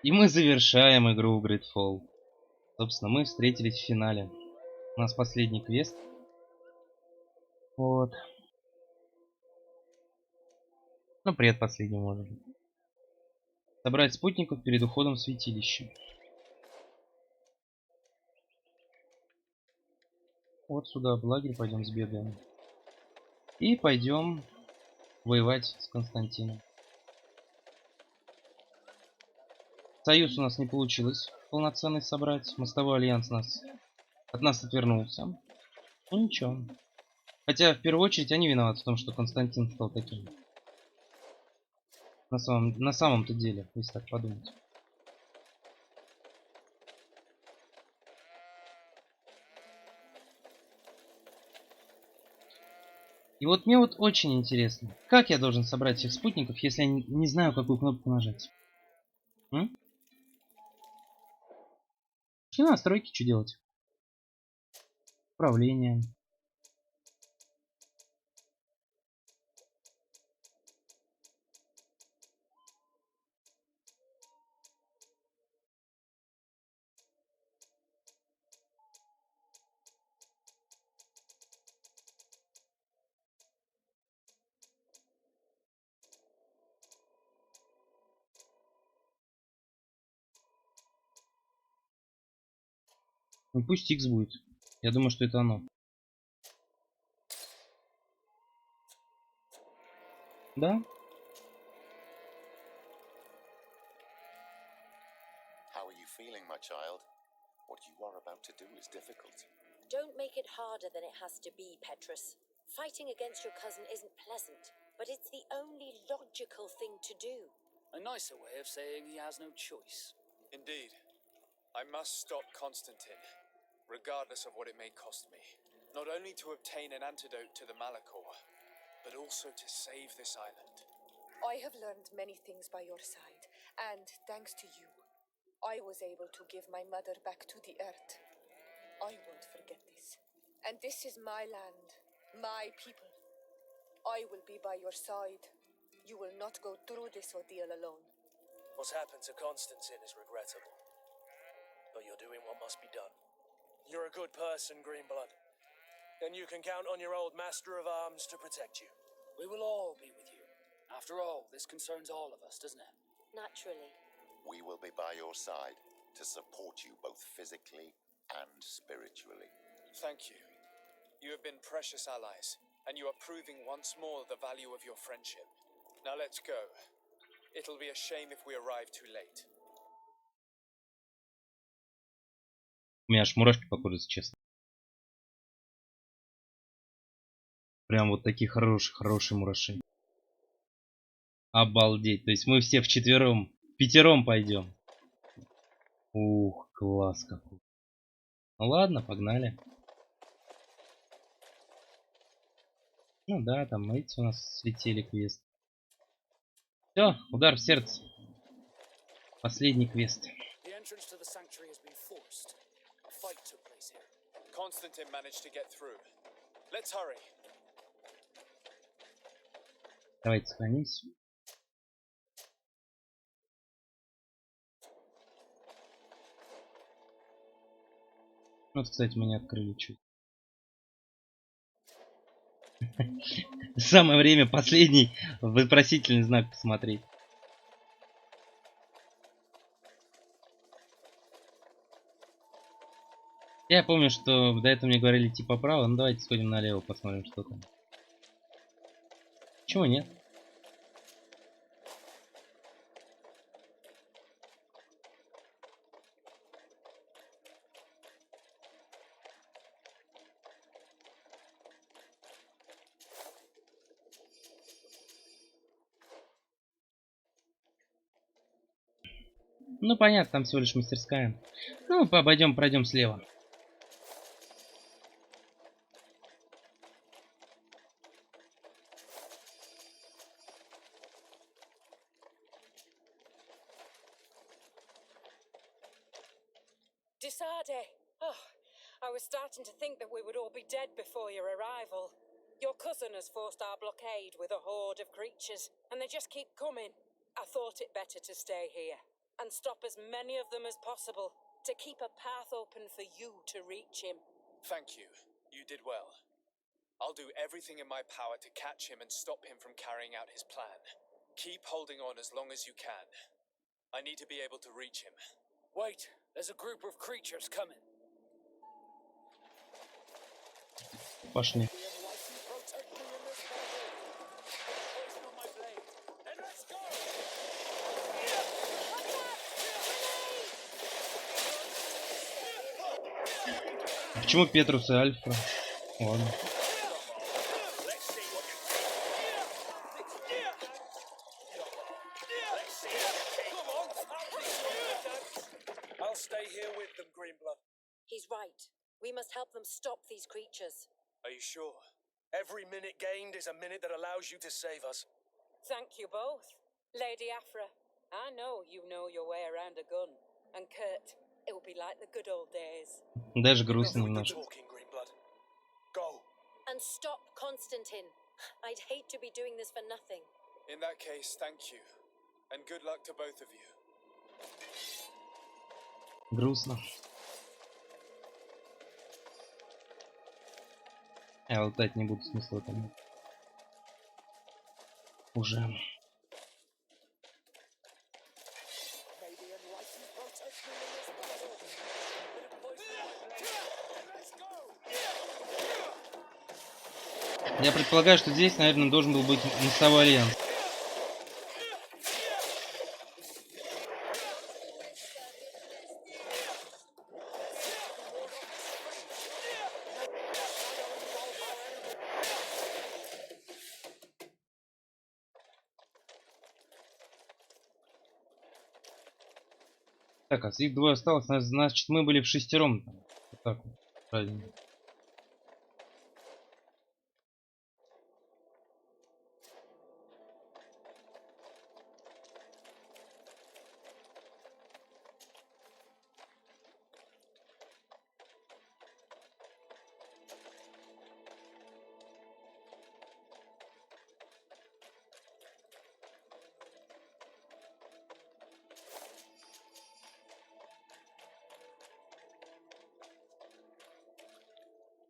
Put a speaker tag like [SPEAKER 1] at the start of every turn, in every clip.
[SPEAKER 1] И мы завершаем игру GreedFall. Собственно, мы встретились в финале. У нас последний квест. Вот. Ну, предпоследний, может быть. Собрать спутников перед уходом в святилище. Вот сюда, в лагерь пойдем сбегаем. И пойдем воевать с Константином. Союз у нас не получилось полноценный собрать. Мостовой альянс от нас отвернулся. Ну ничего. Хотя в первую очередь они виноваты в том, что Константин стал таким. На самом-то деле, если так подумать. И вот мне вот очень интересно, как я должен собрать всех спутников, если я не знаю, какую кнопку нажать? И настройки, что делать? Управление. Ну пусть X будет. Я думаю, что это оно. Да?
[SPEAKER 2] How are you feeling, my child? What you are about to do is difficult.
[SPEAKER 3] Don't make it harder than it has to be, Petrus. Fighting against your cousin isn't pleasant, but it's the only logical thing to do.
[SPEAKER 4] A nicer way of saying he has no choice.
[SPEAKER 5] Indeed. I must stop Constantine, regardless of what it may cost me. Not only to obtain an antidote to the Malachor, but also to save this island.
[SPEAKER 6] I have learned many things by your side, and thanks to you, I was able to give my mother back to the earth. I won't forget this. And this is my land, my people. I will be by your side. You will not go through this ordeal alone.
[SPEAKER 4] What's happened to Constantine is regrettable, but you're doing what must be done. You're a good person, Greenblood. Then you can count on your old master of arms to protect you. We will all be with you. After all, this concerns all of us, doesn't it?
[SPEAKER 3] Naturally.
[SPEAKER 2] We will be by your side to support you both physically and spiritually.
[SPEAKER 5] Thank you. You have been precious allies, and you are proving once more the value of your friendship. Now let's go. It'll be a shame if we arrive too late.
[SPEAKER 1] У меня аж мурашки по коже, если честно. Прям вот такие хорошие мураши. Обалдеть. То есть мы все пятером пойдем. Ух, класс какой. Ну ладно, погнали. Ну да, там эти у нас слетели квест. Все, удар в сердце. Последний квест.
[SPEAKER 5] Constantine managed to get through. Let's hurry.
[SPEAKER 1] Давайте сохранимся. Вот, кстати, меня открыли чуть. Самое время последний вопросительный знак посмотреть. Я помню, что до этого мне говорили типа право, ну давайте сходим налево, посмотрим, что там. Чего нет? Ну понятно, там всего лишь мастерская. Ну, пройдем слева.
[SPEAKER 6] Disade! Oh, I was starting to think that we would all be dead before your arrival. Your cousin has forced our blockade with a horde of creatures, and they just keep coming. I thought it better to stay here.
[SPEAKER 3] and stop as many of them as possible to keep a path open for you to reach him.
[SPEAKER 5] Thank you. You did well. I'll do everything in my power to catch him and stop him from carrying out his plan. Keep holding on as long as you can. I need to be able to reach him.
[SPEAKER 4] Wait, there's a group of creatures coming.
[SPEAKER 1] Пошли. Почему Петрус и Альфа? Ладно.
[SPEAKER 4] I'll stay here with them, Greenblood.
[SPEAKER 3] He's right. We must help them stop these creatures.
[SPEAKER 5] Are you sure?
[SPEAKER 4] Every minute gained is a minute that allows you to save us.
[SPEAKER 3] Thank you both. Lady Afra, I know you know your way around a gun. And Kurt, it will be like the good old days.
[SPEAKER 1] Даже
[SPEAKER 4] Enough
[SPEAKER 1] грустно
[SPEAKER 4] with the
[SPEAKER 1] немножко.
[SPEAKER 4] talking, Greenblood. Go.
[SPEAKER 3] And stop Constantine. I'd hate to be doing this for nothing.
[SPEAKER 5] In that case, thank you. And good luck to both of you.
[SPEAKER 1] Грустно. Я лутать не буду, смысла там нет. Уже. Я предполагаю, что здесь, наверное, должен был быть Мостовой Альянс. Так, а их двое осталось, значит, мы были в шестером. Вот так вот, правильно.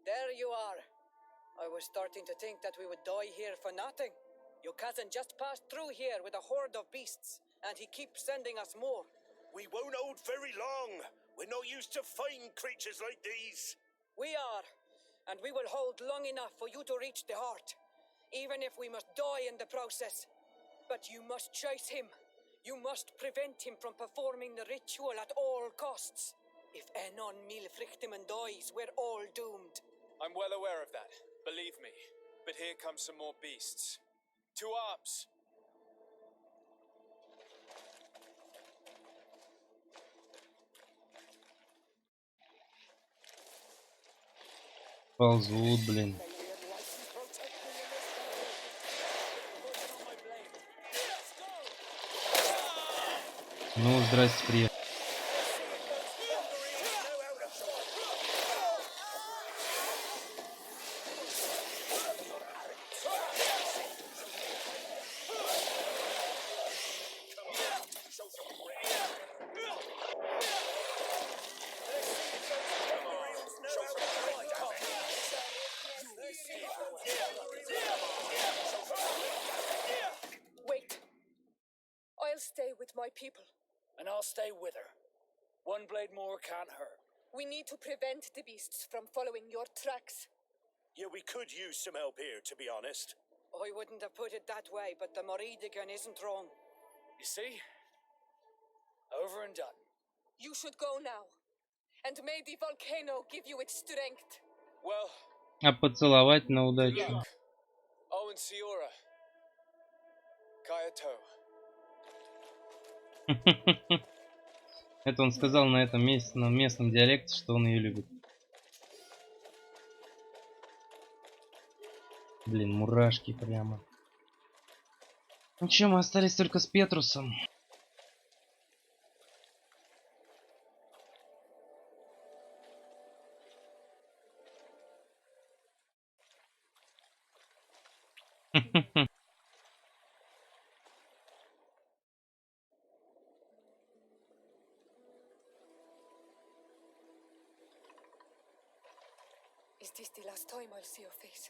[SPEAKER 7] There you are. I was starting to think that we would die here for nothing. Your cousin just passed through here with a horde of beasts, and he keeps sending us more.
[SPEAKER 8] We won't hold very long. We're not used to fighting creatures like these.
[SPEAKER 7] We are, and we will hold long enough for you to reach the heart, even if we must die in the process. But you must chase him. You must prevent him from performing the ritual at all costs. If Enon Milfrichtimen dies, we're all doomed.
[SPEAKER 5] I'm well aware of that, believe me. But here come some more beasts. To arms!
[SPEAKER 1] Ползут, блин. Ну, здрасте, приехали.
[SPEAKER 6] Wait. I'll stay with my people.
[SPEAKER 4] And I'll stay with her. One blade more can't hurt.
[SPEAKER 6] We need to prevent the beasts from following your tracks.
[SPEAKER 8] Yeah, we could use some help here, to be honest.
[SPEAKER 7] I wouldn't have put it that way, but the Moridigan isn't wrong.
[SPEAKER 4] You see? Over and done.
[SPEAKER 6] You should go now. And may the volcano give you its strength.
[SPEAKER 5] Well,
[SPEAKER 1] А поцеловать на
[SPEAKER 5] good
[SPEAKER 1] удачу.
[SPEAKER 5] luck. Oh, and Siora. Kayato.
[SPEAKER 1] Это он сказал на этом местном диалекте, что он ее любит. Блин, мурашки прямо. Ну чё, мы остались только с Петрусом.
[SPEAKER 6] Is this the last time I'll see your face?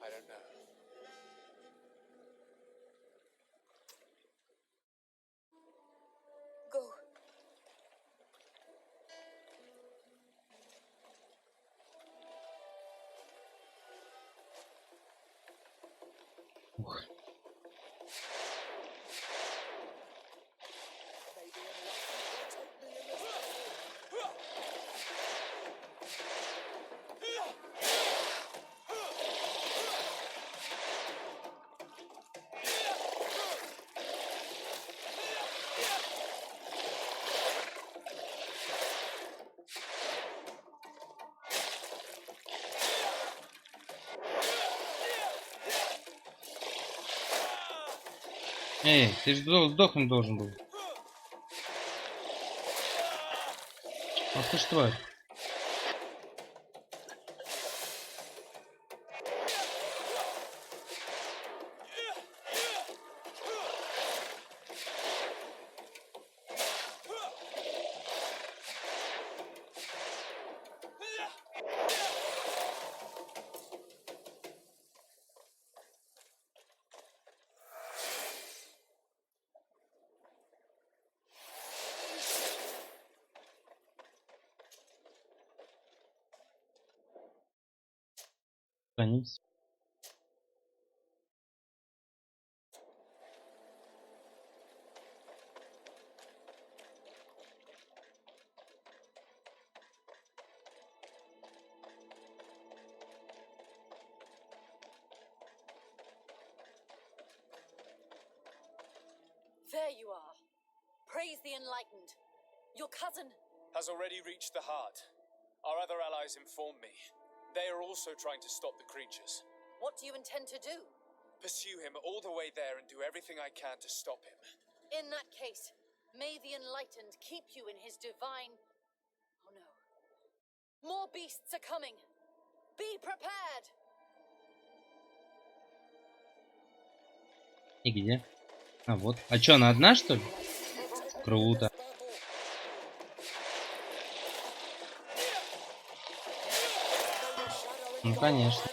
[SPEAKER 5] I don't know.
[SPEAKER 6] Go.
[SPEAKER 1] Ух. Эй, ты же сдохнуть должен был. Ах ты ж тварь. Страниц.
[SPEAKER 3] There you are. Praise the enlightened. Your cousin.
[SPEAKER 5] Has already reached the heart. Our other allies inform me. They are also trying to stop the creatures.
[SPEAKER 3] What do you intend to do?
[SPEAKER 5] Pursue him all the way there and do everything I can to stop him.
[SPEAKER 3] In that case, may the enlightened keep you in his divine... Oh no. More beasts are coming. Be prepared!
[SPEAKER 1] И где? А вот. А чё, она одна, что ли? Круто. Ну, конечно.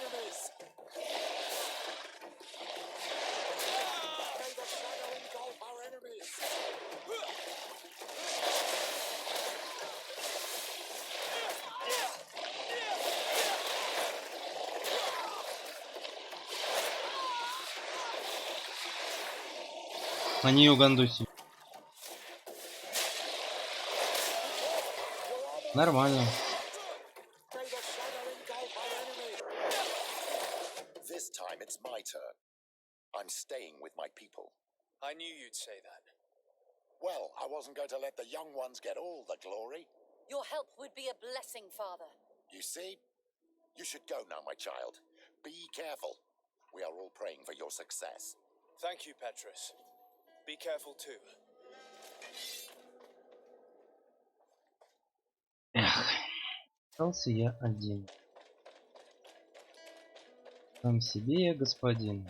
[SPEAKER 1] Они ее гандуси. Нормально.
[SPEAKER 2] This time it's my turn. I'm staying with my people.
[SPEAKER 5] I knew you'd say that.
[SPEAKER 2] Well, I wasn't going to let the young ones get all the glory.
[SPEAKER 3] Your help would be a blessing, Father.
[SPEAKER 2] You see? You should go now, my child. Be careful. We are all praying for your success.
[SPEAKER 5] Thank you, Petrus. Be careful too.
[SPEAKER 1] Эх. Остался я один. Сам себе я господин.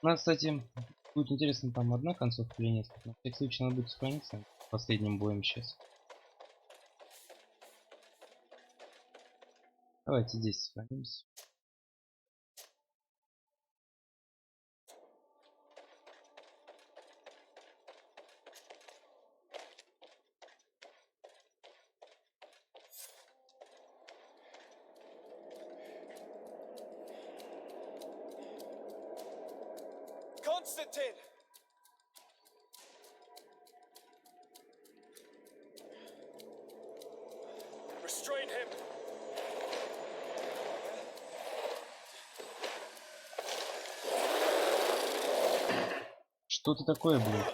[SPEAKER 1] У нас, кстати, будет интересно, там одна концовка или нет. На всякий случай надо будет сохраниться последним боем сейчас. Давайте здесь сохранимся.
[SPEAKER 5] Constantine! Restrain him!
[SPEAKER 1] Что-то такое, блядь.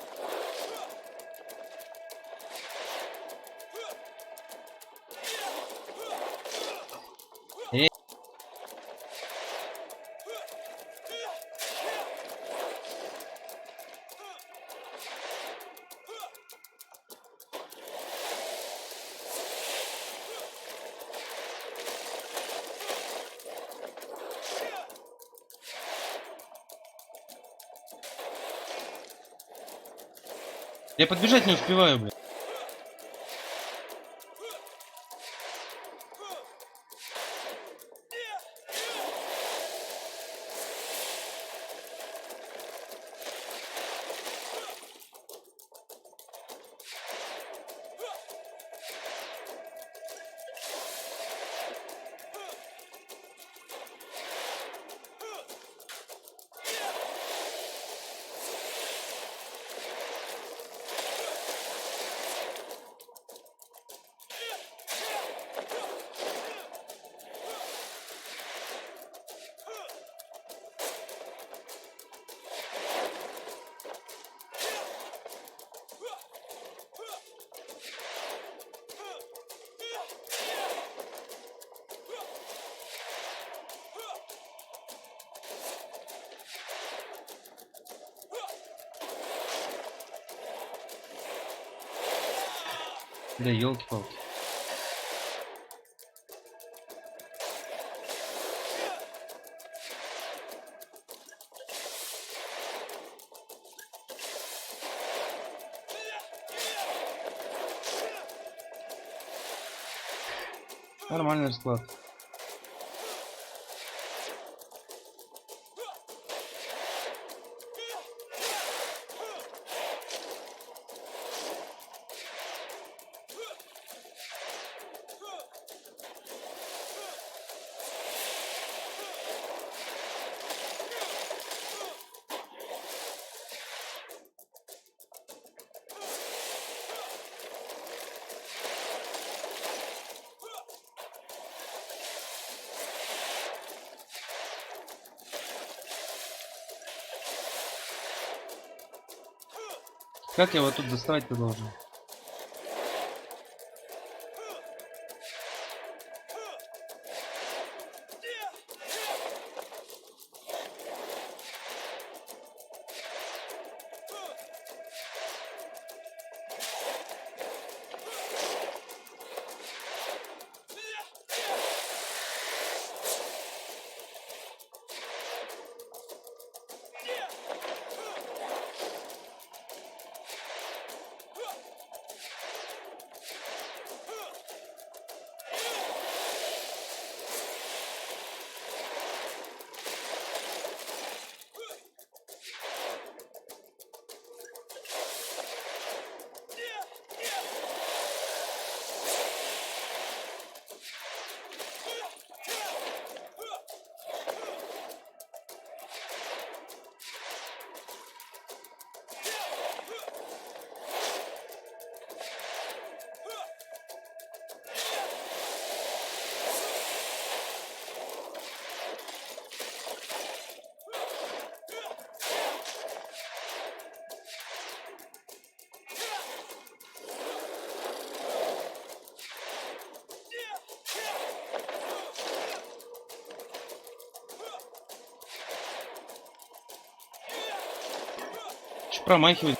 [SPEAKER 1] Я подбежать не успеваю, блядь. Да елки-палки. Нормальный расклад. Как я его тут доставать-то должен? Чё промахивать?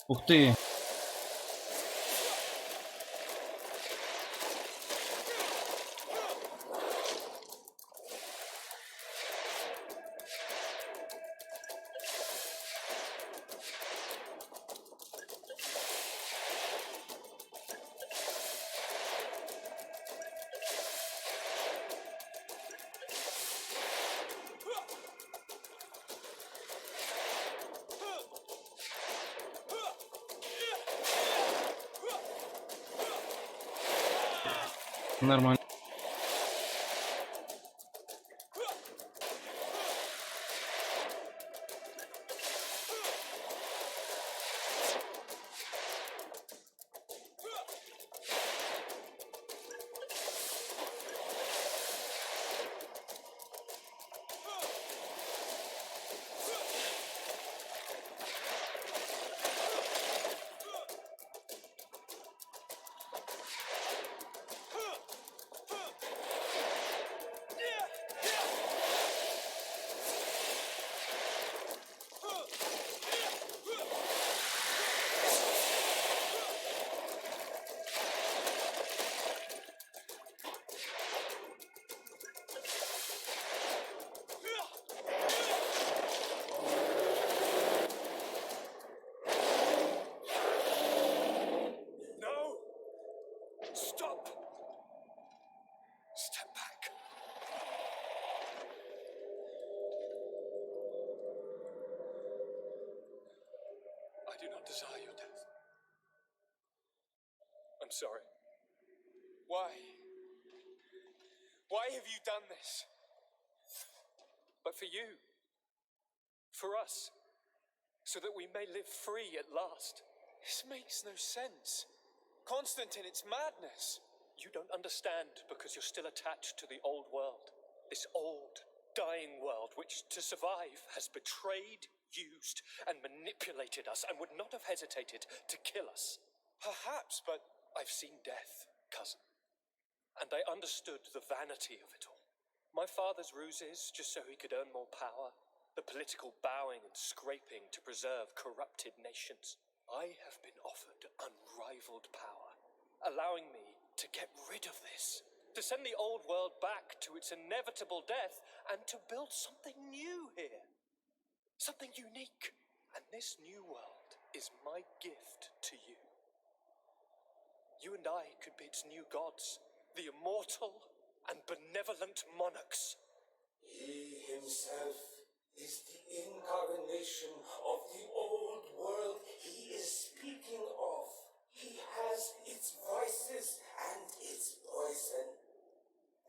[SPEAKER 1] Ух ты! Нормально.
[SPEAKER 5] I'm sorry. Why? Why have you done this? But for you. For us. So that we may live free at last. This makes no sense. Constantine, it's madness. You don't understand because you're still attached to the old world. This old, dying world which, to survive, has betrayed, used, and manipulated us and would not have hesitated to kill us. Perhaps, but I've seen death, cousin. And I understood the vanity of it all. My father's ruses just so he could earn more power. The political bowing and scraping to preserve corrupted nations. I have been offered unrivaled power, allowing me to get rid of this, to send the old world back to its inevitable death, and to build something new here. Something unique. And this new world is my gift to you. You and I could be its new gods, the immortal and benevolent monarchs.
[SPEAKER 9] He himself is the incarnation of the old world he is speaking of. He has its vices and its poison.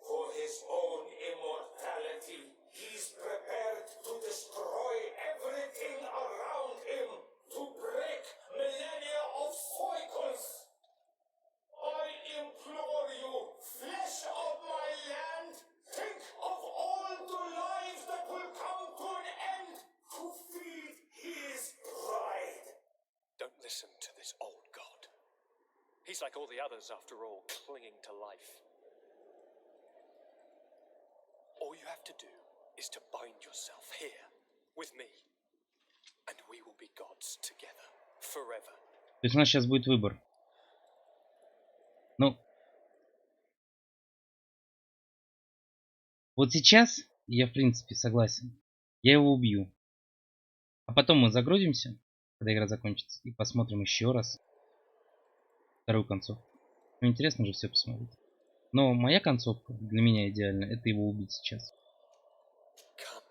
[SPEAKER 9] For his own immortality, he's prepared to destroy everything around him, to break millennia of cycles. I implore you, flesh of my land, think of all the lives that will come to an end to feed his pride.
[SPEAKER 4] Don't listen to this old god. He's like all the others, after all, clinging to life. All you have to do is to bind yourself here, with me, and we will be gods together, forever.
[SPEAKER 1] То есть у нас сейчас будет выбор. Ну, вот сейчас я, в принципе, согласен. Я его убью. А потом мы загрузимся, когда игра закончится, и посмотрим еще раз вторую концовку. Ну, интересно же все посмотреть. Но моя концовка, для меня идеально, это его убить сейчас.
[SPEAKER 4] Come.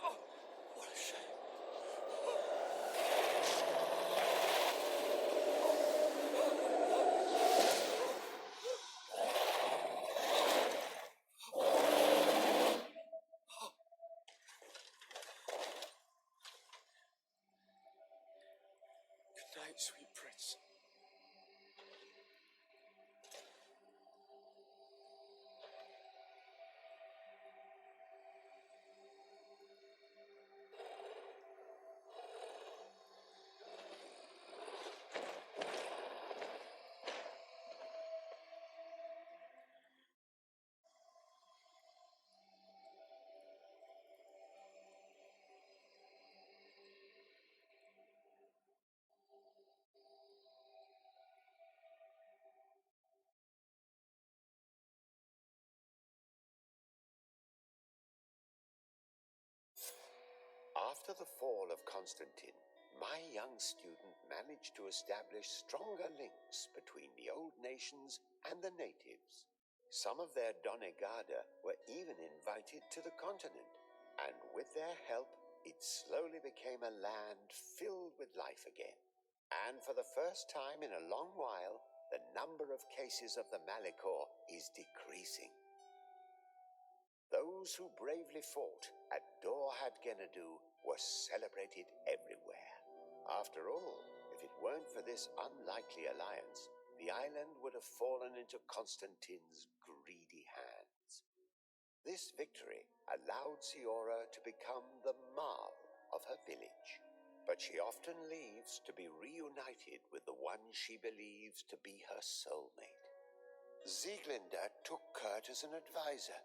[SPEAKER 4] Oh, what a shame. Good night, sweet prince.
[SPEAKER 2] After the fall of Constantine, my young student managed to establish stronger links between the old nations and the natives. Some of their donegada were even invited to the continent, and with their help, it slowly became a land filled with life again. And for the first time in a long while, the number of cases of the Malicor is decreasing. Those who bravely fought at Dorhad Genadu were celebrated everywhere. After all, if it weren't for this unlikely alliance, the island would have fallen into Constantine's greedy hands. This victory allowed Siora to become the Marl of her village, but she often leaves to be reunited with the one she believes to be her soulmate. Sieglinde took Kurt as an advisor,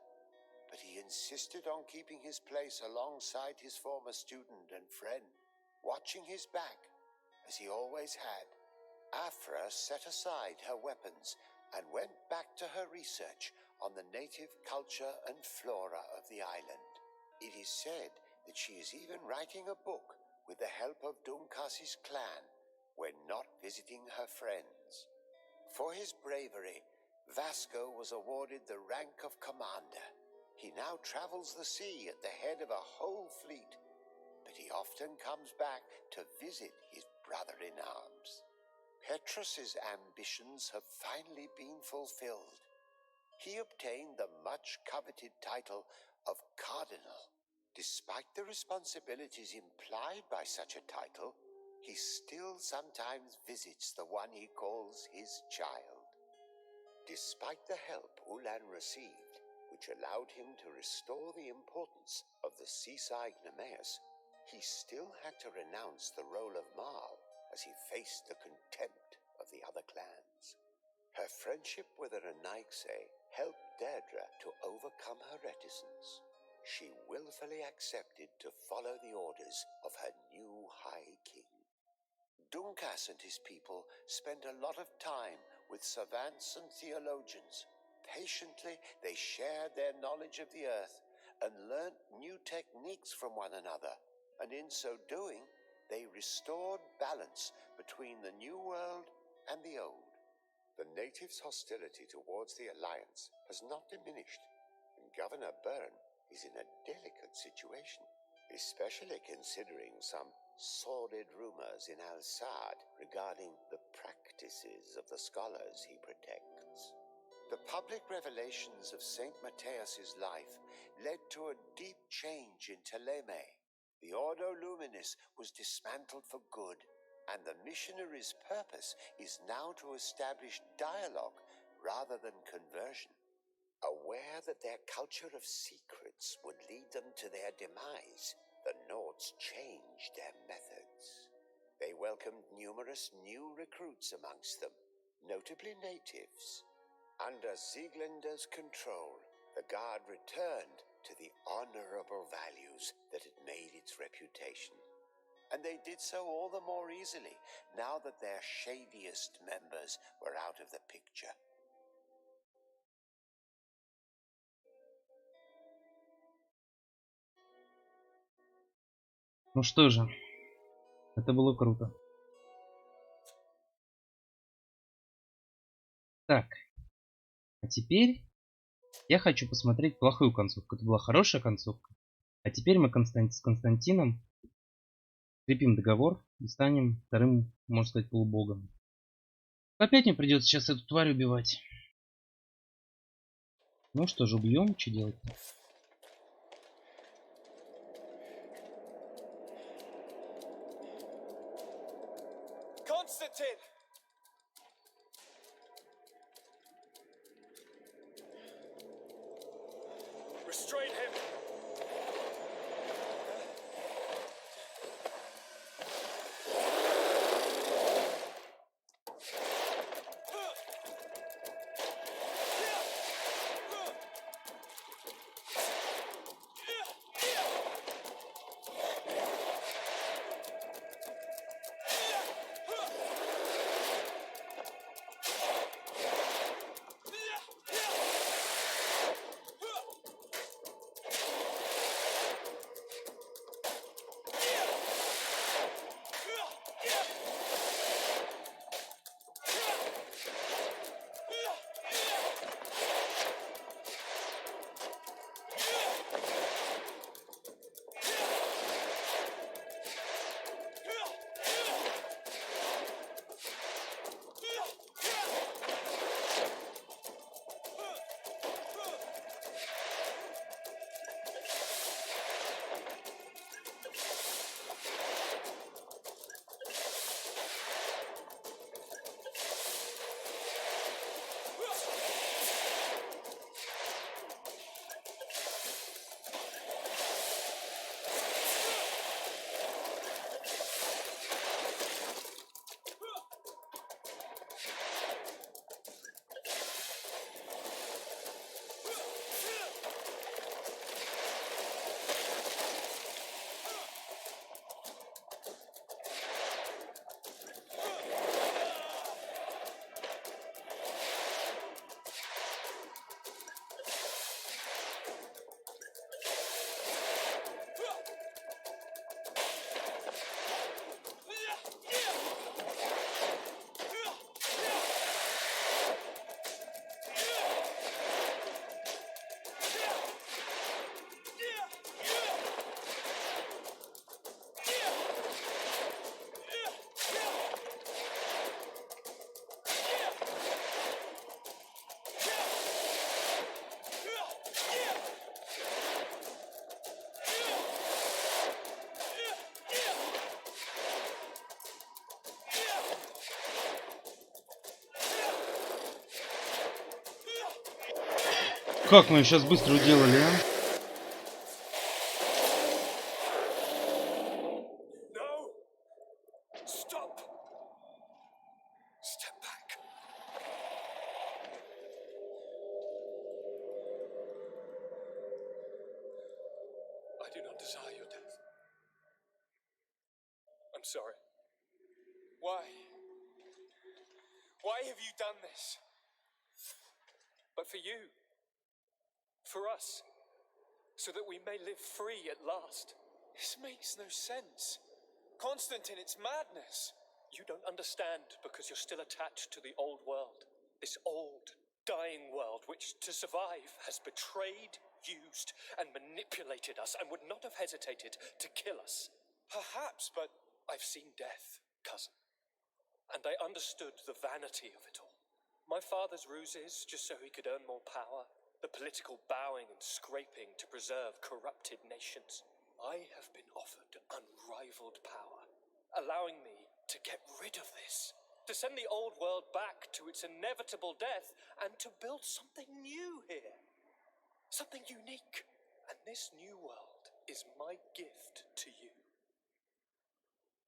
[SPEAKER 2] but he insisted on keeping his place alongside his former student and friend, watching his back, as he always had. Afra set aside her weapons and went back to her research on the native culture and flora of the island. It is said that she is even writing a book with the help of Dunkasi's clan when not visiting her friends. For his bravery, Vasco was awarded the rank of commander. He now travels the sea at the head of a whole fleet, but he he often comes back to visit his brother-in-arms. Petrus's ambitions have finally been fulfilled. He obtained the much-coveted title of Cardinal. Despite the responsibilities implied by such a title, he still sometimes visits the one he calls his child. Despite the help Ulan received, which allowed him to restore the importance of the seaside Nemeus, he still had to renounce the role of Marl as he faced the contempt of the other clans. Her friendship with Aranaxe helped Deirdre to overcome her reticence. She willfully accepted to follow the orders of her new High King. Dunkas and his people spent a lot of time with savants and theologians. Patiently, they shared their knowledge of the earth and learnt new techniques from one another, and in so doing, they restored balance between the new world and the old. The natives' hostility towards the Alliance has not diminished, and Governor Byrne is in a delicate situation, especially considering some sordid rumors in Al-Sad regarding the practices of the scholars he protects. The public revelations of St. Matthias's life led to a deep change in Teleme. The Ordo Luminis was dismantled for good, and the missionaries' purpose is now to establish dialogue rather than conversion. Aware that their culture of secrets would lead them to their demise, the Nords changed their methods. They welcomed numerous new recruits amongst them, notably natives. Under Sieglinder's control, the Guard returned to the honorable values that had made its reputation. And they did so all the more easily now that their shadiest members were out of the picture.
[SPEAKER 1] Ну что же, это было круто. Так, а теперь я хочу посмотреть плохую концовку. Это была хорошая концовка. А теперь мы с Константином скрепим договор и станем вторым, можно сказать, полубогом. Опять мне придется сейчас эту тварь убивать. Ну что же, убьем, что делать?
[SPEAKER 4] Constantine! Restrain him!
[SPEAKER 1] Как мы сейчас быстро уделали, а?
[SPEAKER 4] No! Stop! Step back. I do not desire your death. I'm sorry. Why? Why have you done this? But for you. For us. So that we may live free at last. This makes no sense. Constantine, it's madness. You don't understand because you're still attached to the old world. This old, dying world which, to survive, has betrayed, used, and manipulated us and would not have hesitated to kill us. Perhaps, but I've seen death, cousin. And I understood the vanity of it all. My father's ruses just so he could earn more power. The political bowing and scraping to preserve corrupted nations. I have been offered unrivaled power, allowing me to get rid of this, to send the old world back to its inevitable death, and to build something new here. Something unique. And this new world is my gift to you.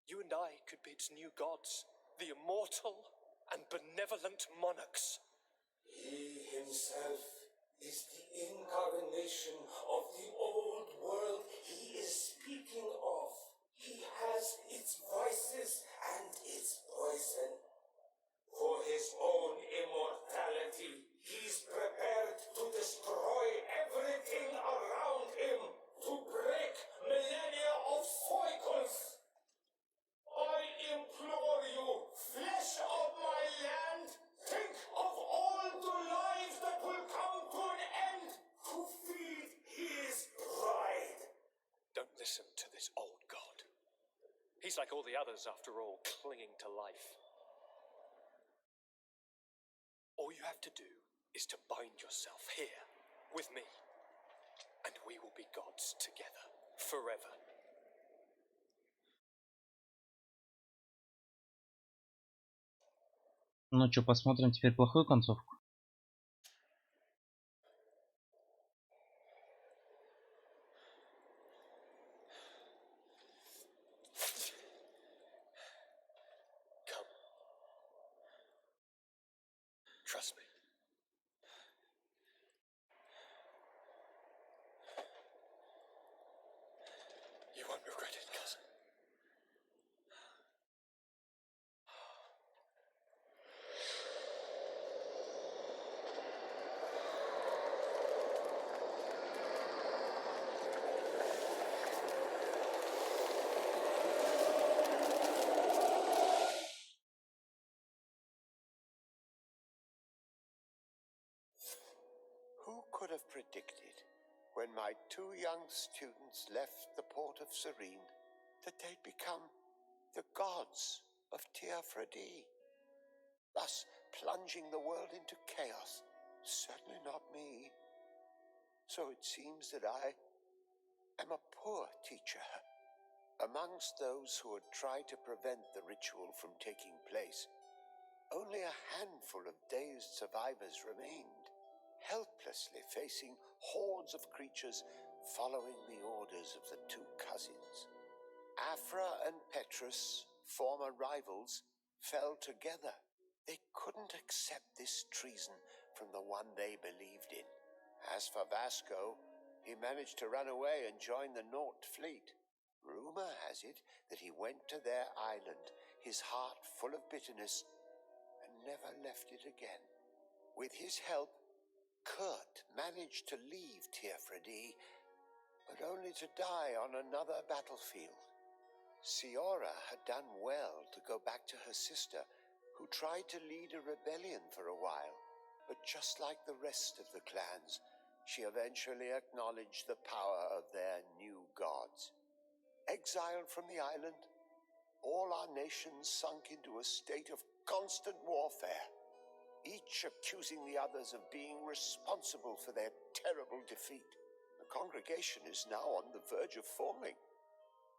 [SPEAKER 4] You and I could be its new gods, the immortal and benevolent monarchs.
[SPEAKER 9] He himself is the incarnation of the old world he is speaking of. He has its vices and its poison. For his own immortality, he's prepared to destroy everything around him, to break millennia of cycles. I implore you, flesh of my land, think of all the lives that will come to an end to feed his pride.
[SPEAKER 4] Don't listen to this old god. He's like all the others, after all, clinging to life. All you have to do is to bind yourself here, with me, and we will be gods together, forever.
[SPEAKER 1] Ну что, посмотрим теперь плохую концовку.
[SPEAKER 4] Come. Trust me. You won't regret it, cousin.
[SPEAKER 2] Who could have predicted, when my two young students left the port of Serene, that they'd become the gods of Teofredi, thus plunging the world into chaos? Certainly not me. So it seems that I am a poor teacher. Amongst those who had tried to prevent the ritual from taking place, only a handful of dazed survivors remained, helplessly facing hordes of creatures following the orders of the two cousins. Afra and Petrus, former rivals, fell together. They couldn't accept this treason from the one they believed in. As for Vasco, he managed to run away and join the Naut fleet. Rumor has it that he went to their island, his heart full of bitterness, and never left it again. With his help, Kurt managed to leave Teofredi, but only to die on another battlefield. Ciora had done well to go back to her sister, who tried to lead a rebellion for a while, but just like the rest of the clans, she eventually acknowledged the power of their new gods. Exiled from the island, all our nations sunk into a state of constant warfare, each accusing the others of being responsible for their terrible defeat. The congregation is now on the verge of forming,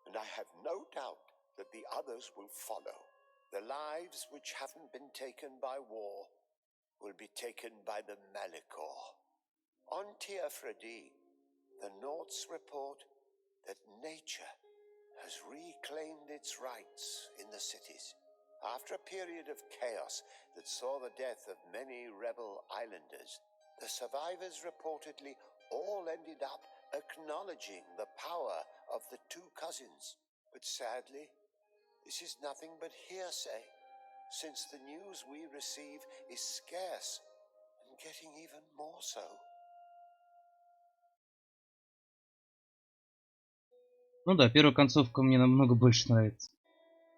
[SPEAKER 2] and I have no doubt that the others will follow. The lives which haven't been taken by war will be taken by the Malicor. On Tier the Nords report that nature has reclaimed its rights in the cities. After a period of chaos that saw the death of many rebel islanders, the survivors reportedly all ended up acknowledging the power of the two cousins. But sadly, this is nothing but hearsay, since the news we receive is scarce and getting even more so.
[SPEAKER 1] Ну да, первая концовка мне намного больше нравится.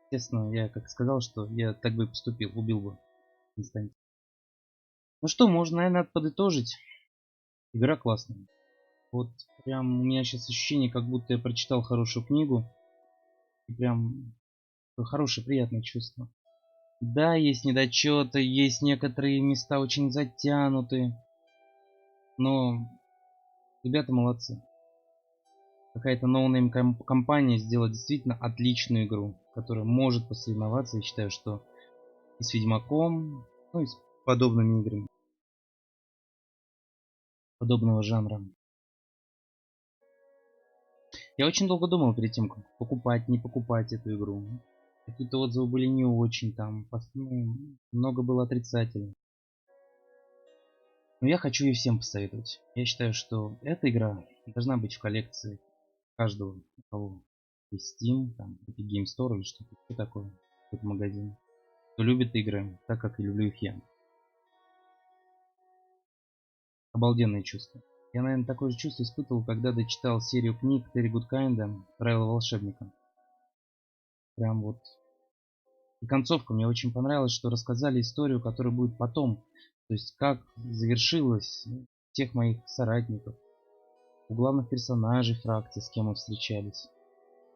[SPEAKER 1] Естественно, я как сказал, что я так бы и поступил, убил бы Константина. Ну что, можно, наверное, подытожить. Игра классная. Вот прям у меня сейчас ощущение, как будто я прочитал хорошую книгу. И прям такое хорошее, приятное чувство. Да, есть недочеты, есть некоторые места очень затянуты. Но ребята молодцы. Какая-то ноунейм компания сделала действительно отличную игру, которая может посоревноваться, я считаю, что и с Ведьмаком, ну и с подобными играми подобного жанра. Я очень долго думал перед тем, как покупать, не покупать эту игру. Какие-то отзывы были не очень, там много было отрицательных. Но я хочу ее всем посоветовать. Я считаю, что эта игра должна быть в коллекции каждого, у кого есть Steam, там, Epic Game Store или что-то такое, какой-то магазин. Кто любит игры, так как и люблю их я. Обалденные чувства. Я, наверное, такое же чувство испытывал, когда дочитал серию книг Терри Гудкайнда «Правила волшебника». Прям вот. И концовка мне очень понравилась, что рассказали историю, которая будет потом. То есть как завершилось тех моих соратников, у главных персонажей фракции, с кем мы встречались.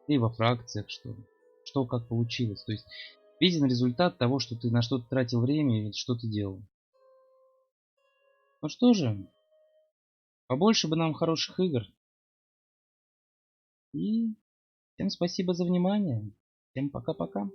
[SPEAKER 1] И во фракциях, что как получилось. То есть виден результат того, что ты на что-то тратил время и что ты делал. Ну что же, побольше бы нам хороших игр. И всем спасибо за внимание. Всем пока-пока.